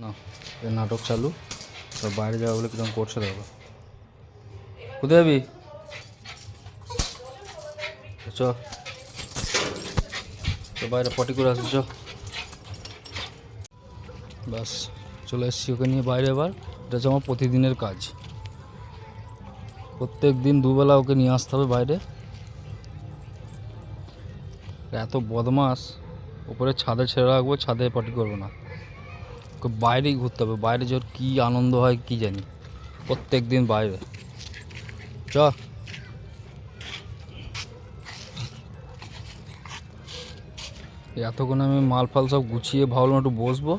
না নাটক চালু, তো বাইরে যাবে বলে কিরকম করছে দেখো। কোথায় যাবি? চ তো বাইরে পটি করে আসি চ। ব্যাস চলে এসেছি ওকে নিয়ে বাইরে। এবার এটা হচ্ছে আমার প্রতিদিনের কাজ, প্রত্যেক দিন দুবেলা ওকে নিয়ে আসতে হবে বাইরে। এত বদমাস, উপরে ছাদে ছেড়ে রাখবো, ছাদে পটি করবো না, ওকে বাইরেই ঘুরতে হবে। বাইরে যে ওর কী আনন্দ হয় কী জানি, প্রত্যেক দিন বাইরে। চ এতক্ষণ আমি মাল ফাল সব গুছিয়ে ভাবলাম একটু বসবো,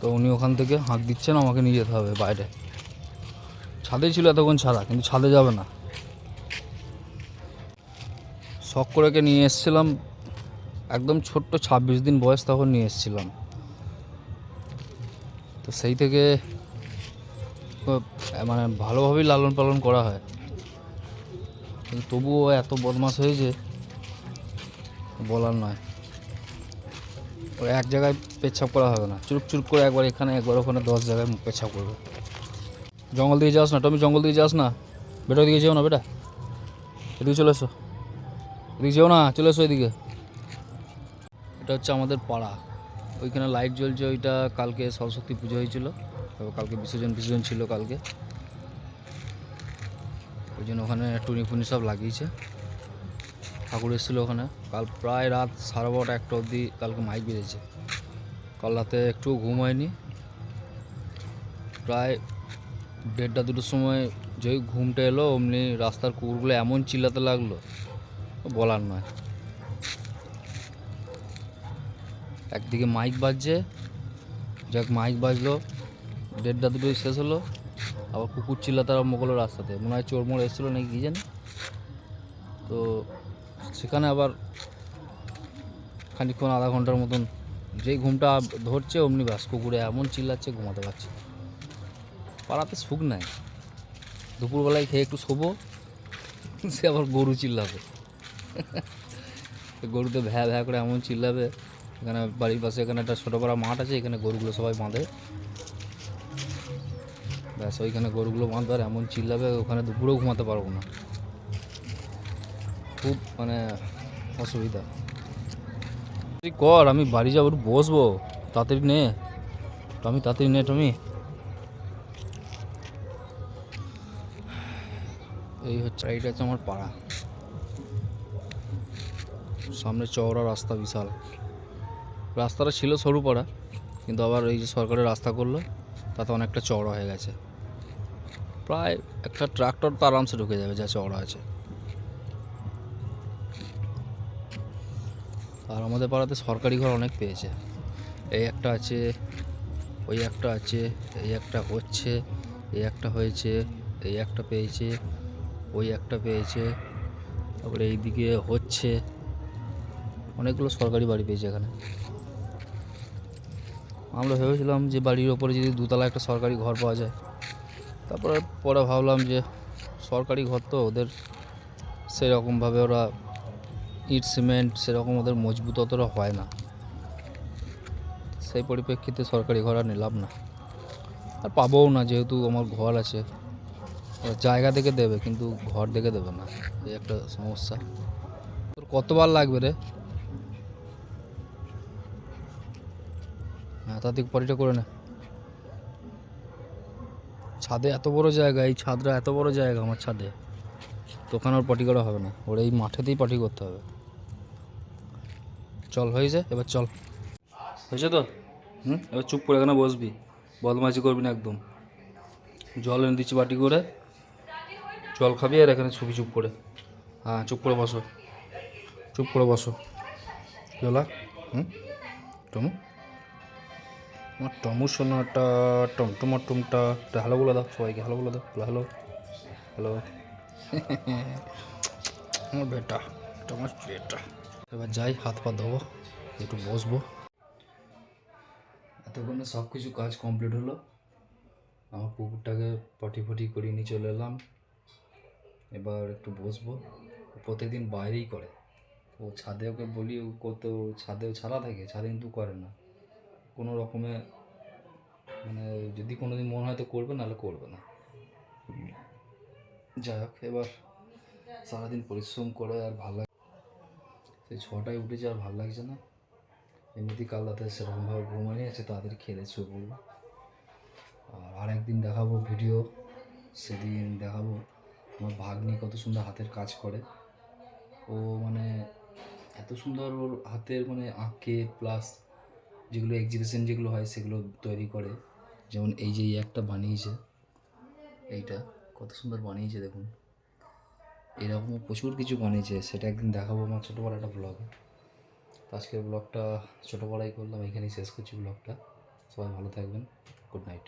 তো উনি ওখান থেকে হাঁক দিচ্ছেন আমাকে নিয়ে যেতে হবে বাইরে। ছাদেই ছিল এতক্ষণ ছাড়া, কিন্তু ছাদে যাবে না। শখ করে নিয়ে এসেছিলাম, একদম ছোট্ট 26 দিন বয়স তখন নিয়ে এসেছিলাম, তো সেই থেকে মানে ভালোভাবেই লালন পালন করা হয়। কিন্তু তবুও এত বদমাশ হয়েছে বলার নয়। ও এক জায়গায় পেচ্ছাপ করা হবে না, চুরুপ চুরুপ করে একবার এখানে একবার ওখানে 10 জায়গায় পেচ্ছাপ করবে। জঙ্গল দিকে যাস না টমি, জঙ্গল দিকে যাস না বেটা, ওদিকে যেও না বেটা, এদিকে চলে এসো, এদিকে যেও না, চলে এসো এদিকে। এটা হচ্ছে আমাদের পাড়া, ওইখানে লাইট জ্বলছে, ওইটা কালকে সরস্বতী পুজো হয়েছিল, তারপর কালকে বিসর্জন ছিল কালকে, ওই জন্য ওখানে টুনি ফুনি সব লাগিয়েছে। ঠাকুর এসেছিলো ওখানে, কাল প্রায় রাত 12:30 1টা অবধি কালকে মাইক বেজেছে। কাল রাতে একটু ঘুম হয়নি, প্রায় 1:30 2টোর সময় যেই ঘুমটা এলো অমনি রাস্তার কুকুরগুলো এমন চিল্লাতে লাগলো বলার নয়। একদিকে মাইক বাজছে, যাক মাইক বাজলো, 1:30 2টোই শেষ হলো, আবার কুকুর চিল্লাতে আরম্ভ করলো রাস্তাতে, মনে হয় চোর মোড় এসেছিলো নাকি কী জানি। তো সেখানে আবার খানিকক্ষণ আধা ঘন্টার মতন যেই ঘুমটা ধরছে অমনি ব্যাস কুকুরে এমন চিল্লাচ্ছে ঘুমাতে পারছে। পাড়াতে সুখ নাই, দুপুরবেলায় খেয়ে একটু শোবো, সে আবার গরু চিল্লাবে, গরুতে ভ্যা ভ্যা করে এমন চিল্লাবে। এখানে বাড়ির পাশে এখানে একটা ছোটো পাড়া মাঠ আছে, এখানে গরুগুলো সবাই বাঁধে, ব্যাস ওইখানে গরুগুলো বাঁধবে আর এমন চিল্লাবে, ওখানে দুপুরেও ঘুমাতে পারবো না, খুব মানে অসুবিধা। কর, আমি বাড়ি যাবো, একটু বসবো, তাড়াতাড়ি নে টমি, তাড়াতাড়ি নে টমি। এই হচ্ছে, এইটা হচ্ছে আমার পাড়া, সামনে চওড়া রাস্তা বিশাল। রাস্তাটা ছিল সরু পাড়া, কিন্তু আবার এই যে সরকারের রাস্তা করলো তাতে অনেকটা চওড়া হয়ে গেছে, প্রায় একটা ট্রাক্টর তো আরামসে ঢুকে যাবে যা চওড়া আছে। আর আমাদের পাড়াতে সরকারি ঘর অনেক পেয়েছে, এই একটা আছে, ওই একটা আছে, এই একটা হচ্ছে, এই একটা হয়েছে, এই একটা পেয়েছে, ওই একটা পেয়েছে, তারপরে এইদিকে হচ্ছে, অনেকগুলো সরকারি বাড়ি পেয়েছে এখানে। আমরা ভেবেছিলাম যে বাড়ির ওপরে যদি দুতলা একটা সরকারি ঘর পাওয়া যায়, তারপরে পরে ভাবলাম যে সরকারি ঘর তো ওদের সেরকমভাবে ওরা ইট সিমেন্ট সেরকম ওদের মজবুত অতটা হয় না, সেই পরিপ্রেক্ষিতে সরকারি ঘর আর নিলাম না, আর পাবোও না, যেহেতু আমার ঘর আছে। জায়গা দেখে দেবে কিন্তু ঘর দেখে দেবে না, এই একটা সমস্যা। তোর কতবার লাগবে রে? হ্যাঁ তাদের পরিটা করে না। ছাদে এত বড় জায়গা, এই ছাদটা এত বড় জায়গা আমার ছাদে, তো ওখানে ওর পটি করা হবে না, ওর এই মাঠেতেই পটি করতে হবে। চল হয়েছে, এবার চল, হয়েছে তো। এবার চুপ করে এখানে বসবি, বদমাইশি করবি না একদম। জল এনে দিচ্ছি বাটি করে, জল খাবি আর এখানে ছবি চুপ করে। হ্যাঁ চুপ করে বসো, চুপ করে বসো। চলা টমু, আমার টমু সোনাটা, টমটমার টুমটা, হ্যালো বলে দাও সবাইকে, হ্যালো বলে দাও, হ্যালো হ্যালো। আমার বেটা, তোমার বেটা। এবার যাই, হাত পা ধোবো, একটু বসবো। এতক্ষণে সব কিছু কাজ কমপ্লিট হলো, আমার কুকুরটাকে পটি ফটি করিয়ে নিয়ে চলে এলাম, এবার একটু বসবো। প্রত্যেকদিন বাইরেই করে, ও ছাদে ওকে বলি ও করতে, ছাদেও ছাড়া থাকে, ছাদে কিন্তু করে না, কোনো রকমে মানে যদি কোনো দিন মন হয় তো করবে, নাহলে করবে না। যাই হোক, এবার সারাদিন পরিশ্রম করে আর ভালো লাগে, সেই 6টায় উঠেছে আর ভালো লাগছে না। এমনিতেই কাল রাতে সেরকমভাবে ঘুম হয়নি, আছে তাড়াতাড়ি খেলে শুয়ে পড়বো। আর একদিন দেখাবো ভিডিও, সেদিন দেখাবো আমার ভাগ্নি কত সুন্দর হাতের কাজ করে। ও মানে এত সুন্দর ওর হাতের মানে আঁকে, প্লাস যেগুলো এক্সিবিশন যেগুলো হয় সেগুলো তৈরি করে। যেমন এই যে এই একটা বানিয়েছে, এইটা কত সুন্দর বানিয়েছে দেখুন। এরকমও প্রচুর কিছু বানিয়েছে, সেটা একদিন দেখাবো আমার ছোটো বড় একটা ব্লগে। তো আজকের ব্লগটা ছোটো বড়াই করলাম, এখানেই শেষ করছি ব্লগটা। সবাই ভালো থাকবেন, গুড নাইট।